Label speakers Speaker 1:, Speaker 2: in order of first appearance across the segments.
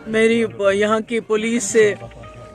Speaker 1: मेरी यहाँ की पुलिस से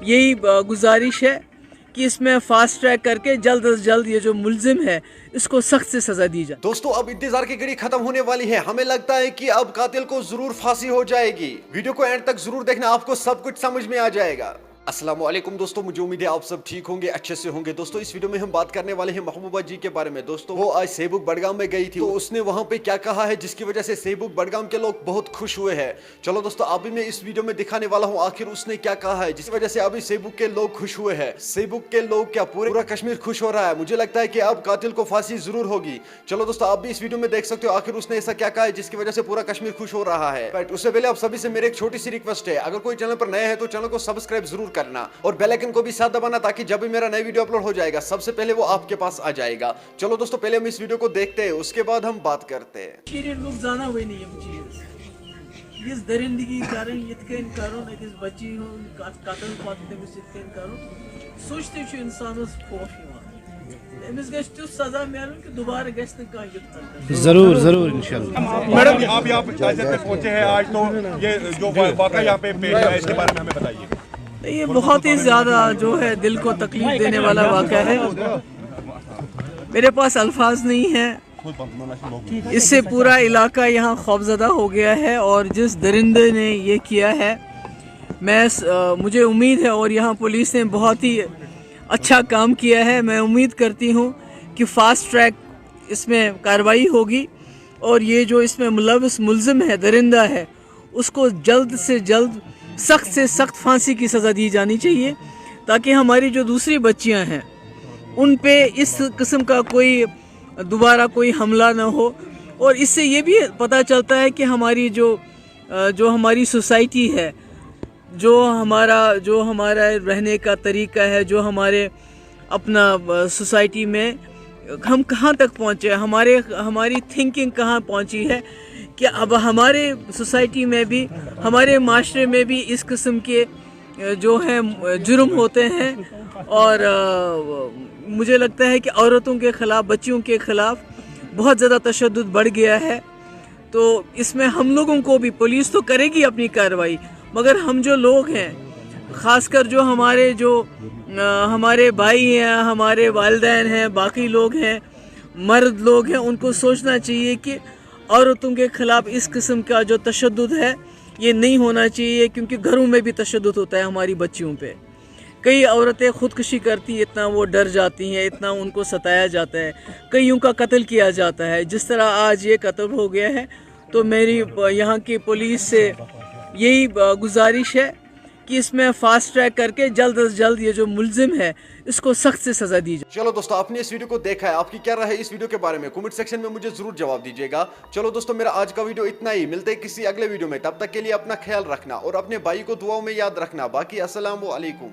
Speaker 1: यही गुजारिश है कि इसमें फास्ट ट्रैक करके जल्द से जल्द ये जो मुलजिम है इसको सख्त से सजा दी जाए।
Speaker 2: दोस्तों अब इंतजार की घड़ी खत्म होने वाली है। हमें लगता है कि अब कातिल को जरूर फांसी हो जाएगी। वीडियो को एंड तक जरूर देखना, आपको सब कुछ समझ में आ जाएगा। अस्सलाम वालेकुम दोस्तों, मुझे उम्मीद है आप सब ठीक होंगे, अच्छे से होंगे। दोस्तों इस वीडियो में हम बात करने वाले हैं महबूबा जी के बारे में। दोस्तों वो आज सेबुक बडगाम में गई थी, तो उसने वहां पे क्या कहा है जिसकी वजह से सेबुक बडगाम के लोग बहुत खुश हुए हैं। चलो दोस्तों अभी मैं इस वीडियो में दिखाने वाला हूं आखिर उसने क्या कहा है जिसकी वजह से अभी सेबुक के लोग खुश हुए हैं। सेबुक के लोग क्या पूरा कश्मीर खुश हो रहा है। मुझे लगता है कि अब कातिल को फांसी जरूर होगी। चलो दोस्तों आप भी इस वीडियो में देख सकते हो आखिर उसने ऐसा क्या कहा है जिसकी वजह से पूरा कश्मीर खुश हो रहा है। बट उससे पहले आप सभी से मेरी एक छोटी सी रिक्वेस्ट है, अगर कोई चैनल पर नया है तो चैनल को सब्सक्राइब जरूर करना और बेल आइकन को भी साथ दबाना ताकि जब भी मेरा नया वीडियो अपलोड हो जाएगा सबसे पहले वो आपके पास आ जाएगा। चलो दोस्तों पहले हम इस वीडियो को देखते हैं, उसके बाद हम बात करते हैं।
Speaker 1: दरिंदगी करें यितकन करुन अकिस बच्ची हो कतल पत्त तमिस यितकन करुन सोचते छु इंसानस खौफ यिवान। अमिस गछ तुस सजा मिलन कि दोबारा गछ न कह युक्त।
Speaker 3: जरूर जरूर इंशाल्लाह।
Speaker 4: मैडम आप यहाँ ताजियत में पहुंचे हैं आज, तो ये जो वाक़या यहाँ पे पेश आया इसके बारे में हमें बताइए।
Speaker 1: ये बहुत ही ज़्यादा जो है दिल को तकलीफ देने वाला वाक़या है। मेरे पास अल्फाज नहीं है, इससे पूरा इलाका यहाँ खौफज़दा हो गया है। और जिस दरिंदे ने ये किया है मुझे उम्मीद है, और यहाँ पुलिस ने बहुत ही अच्छा काम किया है। मैं उम्मीद करती हूँ कि फ़ास्ट ट्रैक इसमें कार्रवाई होगी और ये जो इसमें मुलव्वस मुलजिम है, दरिंदा है, उसको जल्द से जल्द सख्त से सख्त फांसी की सज़ा दी जानी चाहिए ताकि हमारी जो दूसरी बच्चियां हैं उन पे इस किस्म का कोई दोबारा कोई हमला ना हो। और इससे ये भी पता चलता है कि हमारी जो हमारी सोसाइटी है, जो हमारा रहने का तरीका है, जो हमारे अपना सोसाइटी में हम कहाँ तक पहुँचे, हमारी थिंकिंग कहाँ पहुँची है कि अब हमारे सोसाइटी में भी, हमारे माशरे में भी इस किस्म के जो हैं जुर्म होते हैं। और मुझे लगता है कि औरतों के ख़िलाफ़, बच्चियों के ख़िलाफ़ बहुत ज़्यादा तशद्दुद बढ़ गया है। तो इसमें हम लोगों को भी, पुलिस तो करेगी अपनी कार्रवाई, मगर हम जो लोग हैं, ख़ासकर जो हमारे भाई हैं, हमारे वालिदैन हैं, बाकी लोग हैं, मर्द लोग हैं, उनको सोचना चाहिए कि औरतों के ख़िलाफ़ इस किस्म का जो तशद्दुद है ये नहीं होना चाहिए, क्योंकि घरों में भी तशद्दुद होता है हमारी बच्चियों पे। कई औरतें ख़ुदकुशी करती, इतना वो डर जाती हैं, इतना उनको सताया जाता है, कईयों का कत्ल किया जाता है। जिस तरह आज ये कत्ल हो गया है, तो मेरी यहाँ की पुलिस से यही गुजारिश है कि इसमें फास्ट ट्रैक करके जल्द से जल्द ये जो मुलजिम है इसको सख्त से सजा दी जाए।
Speaker 2: चलो दोस्तों आपने इस वीडियो को देखा है, आपकी क्या राय है इस वीडियो के बारे में कमेंट सेक्शन में मुझे जरूर जवाब दीजिएगा। चलो दोस्तों मेरा आज का वीडियो इतना ही, मिलते हैं किसी अगले वीडियो में। तब तक के लिए अपना ख्याल रखना और अपने भाई को दुआओं में याद रखना। बाकी अस्सलाम वालेकुम।